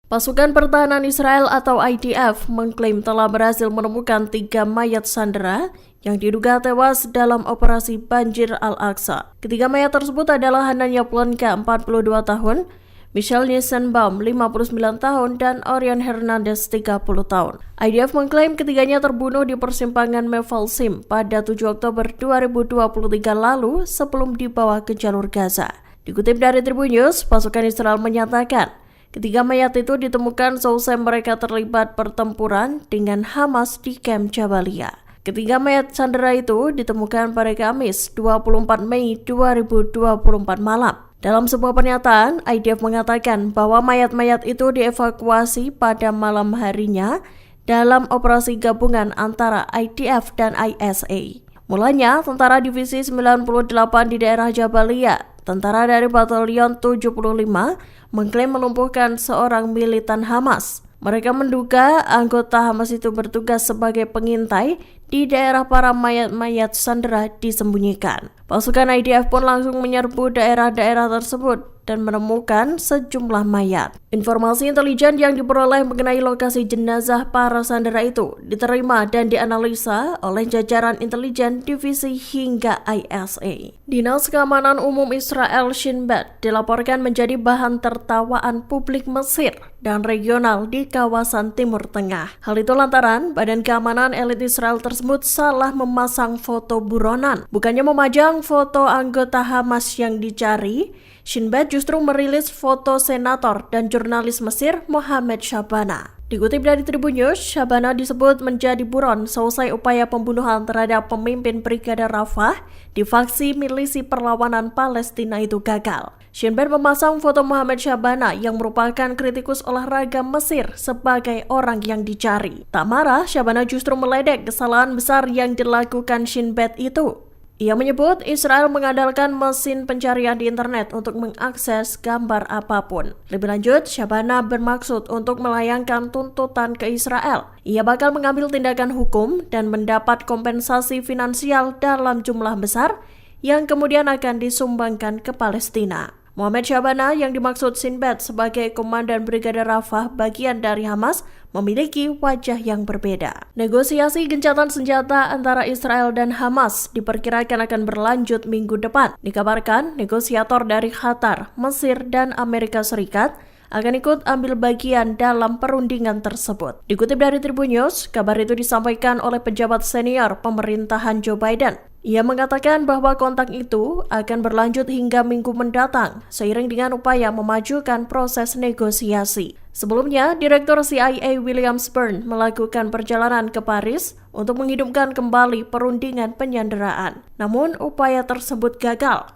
Pasukan Pertahanan Israel atau IDF mengklaim telah berhasil menemukan 3 mayat sandera yang diduga tewas dalam operasi Banjir Al-Aqsa. Ketiga mayat tersebut adalah Hananya Plonka, 42 tahun, Michelle Nissenbaum, 59 tahun, dan Orion Hernandez, 30 tahun. IDF mengklaim ketiganya terbunuh di persimpangan Mefalsim pada 7 Oktober 2023 lalu sebelum dibawa ke jalur Gaza. Dikutip dari Tribun News, pasukan Israel menyatakan ketiga mayat itu ditemukan seusai mereka terlibat pertempuran dengan Hamas di kamp Jabalia. Ketiga mayat sandera itu ditemukan pada Kamis 24 Mei 2024 malam. Dalam sebuah pernyataan, IDF mengatakan bahwa mayat-mayat itu dievakuasi pada malam harinya dalam operasi gabungan antara IDF dan ISA. Mulanya, tentara divisi 98 di daerah Jabalia, tentara dari Batalion 75, mengklaim melumpuhkan seorang militan Hamas. Mereka menduga anggota Hamas itu bertugas sebagai pengintai di daerah para mayat-mayat sandera disembunyikan. Pasukan IDF pun langsung menyerbu daerah-daerah tersebut dan menemukan sejumlah mayat. Informasi intelijen yang diperoleh mengenai lokasi jenazah para sandera itu diterima dan dianalisa oleh jajaran intelijen divisi hingga ISA. Dinas Keamanan Umum Israel Shin Bet dilaporkan menjadi bahan tertawaan publik Mesir dan regional di kawasan Timur Tengah. Hal itu lantaran Badan Keamanan Elit Israel tersebut salah memasang foto buronan. Bukannya memajang foto anggota Hamas yang dicari, Shin Bet justru merilis foto senator dan jurnalis Mesir Mohamed Shabana. Dikutip dari Tribun News, Shabana disebut menjadi buron seusai upaya pembunuhan terhadap pemimpin Brigade Rafah di faksi milisi perlawanan Palestina itu gagal. Shin Bet memasang foto Mohamed Shabana yang merupakan kritikus olahraga Mesir sebagai orang yang dicari. Tak marah, Shabana justru meledek kesalahan besar yang dilakukan Shin Bet itu. Ia menyebut Israel mengandalkan mesin pencarian di internet untuk mengakses gambar apapun. Lebih lanjut, Shabana bermaksud untuk melayangkan tuntutan ke Israel. Ia bakal mengambil tindakan hukum dan mendapat kompensasi finansial dalam jumlah besar yang kemudian akan disumbangkan ke Palestina. Mohamed Shabana yang dimaksud Shin Bet sebagai komandan Brigade Rafah bagian dari Hamas memiliki wajah yang berbeda. Negosiasi gencatan senjata antara Israel dan Hamas diperkirakan akan berlanjut minggu depan. Dikabarkan negosiator dari Qatar, Mesir, dan Amerika Serikat akan ikut ambil bagian dalam perundingan tersebut. Dikutip dari Tribun News, kabar itu disampaikan oleh pejabat senior pemerintahan Joe Biden. Ia mengatakan bahwa kontak itu akan berlanjut hingga minggu mendatang, seiring dengan upaya memajukan proses negosiasi. Sebelumnya, Direktur CIA William Burns melakukan perjalanan ke Paris untuk menghidupkan kembali perundingan penyanderaan. Namun, upaya tersebut gagal.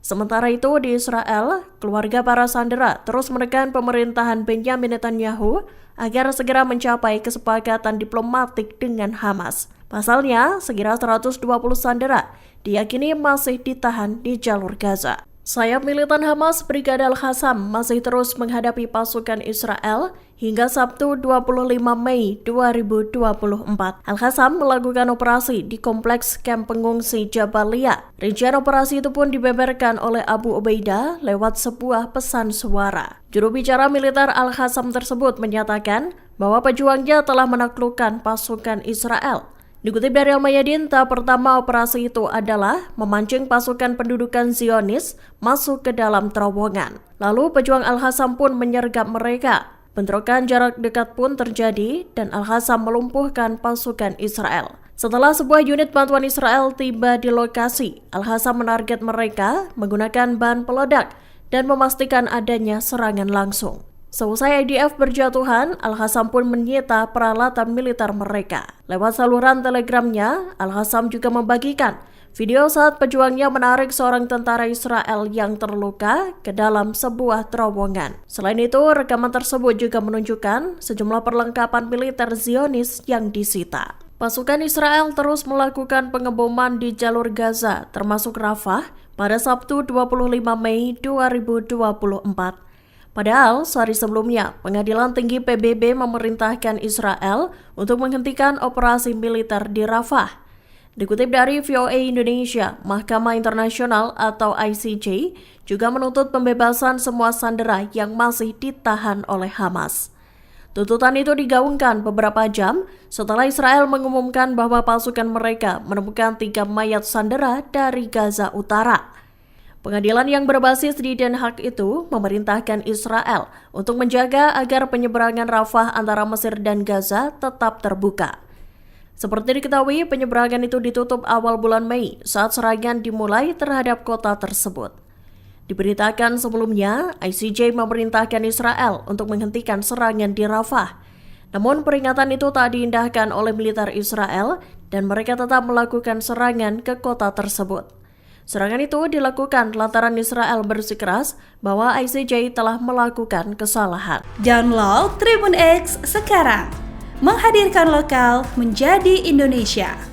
Sementara itu, di Israel, keluarga para sandera terus menekan pemerintahan Benjamin Netanyahu agar segera mencapai kesepakatan diplomatik dengan Hamas. Pasalnya, sekira 120 sandera diyakini masih ditahan di jalur Gaza. Sayap militan Hamas Brigade Al-Qassam masih terus menghadapi pasukan Israel hingga Sabtu 25 Mei 2024. Al-Qassam melakukan operasi di kompleks kamp pengungsi Jabalia. Rincian operasi itu pun dibeberkan oleh Abu Ubaidah lewat sebuah pesan suara. Juru bicara militer Al-Qassam tersebut menyatakan bahwa pejuangnya telah menaklukkan pasukan Israel. Dikutip dari Al-Mayadin, tahap pertama operasi itu adalah memancing pasukan pendudukan Zionis masuk ke dalam terowongan. Lalu pejuang Al-Qassam pun menyergap mereka. Bentrokan jarak dekat pun terjadi dan Al-Qassam melumpuhkan pasukan Israel. Setelah sebuah unit bantuan Israel tiba di lokasi, Al-Qassam menarget mereka menggunakan bahan peledak dan memastikan adanya serangan langsung. Seusai IDF berjatuhan, Al-Qassam pun menyita peralatan militer mereka. Lewat saluran telegramnya, Al-Qassam juga membagikan video saat pejuangnya menarik seorang tentara Israel yang terluka ke dalam sebuah terowongan. Selain itu, rekaman tersebut juga menunjukkan sejumlah perlengkapan militer Zionis yang disita. Pasukan Israel terus melakukan pengeboman di jalur Gaza, termasuk Rafah, pada Sabtu 25 Mei 2024. Padahal, sehari sebelumnya, Pengadilan Tinggi PBB memerintahkan Israel untuk menghentikan operasi militer di Rafah. Dikutip dari VOA Indonesia, Mahkamah Internasional atau ICJ juga menuntut pembebasan semua sandera yang masih ditahan oleh Hamas. Tuntutan itu digaungkan beberapa jam setelah Israel mengumumkan bahwa pasukan mereka menemukan 3 mayat sandera dari Gaza Utara. Pengadilan yang berbasis di Den Haag itu memerintahkan Israel untuk menjaga agar penyeberangan Rafah antara Mesir dan Gaza tetap terbuka. Seperti diketahui, penyeberangan itu ditutup awal bulan Mei saat serangan dimulai terhadap kota tersebut. Diberitakan sebelumnya, ICJ memerintahkan Israel untuk menghentikan serangan di Rafah. Namun peringatan itu tak diindahkan oleh militer Israel dan mereka tetap melakukan serangan ke kota tersebut. Serangan itu dilakukan lantaran Israel bersikeras bahwa ICJ telah melakukan kesalahan. Download Tribun X sekarang, menghadirkan lokal menjadi Indonesia.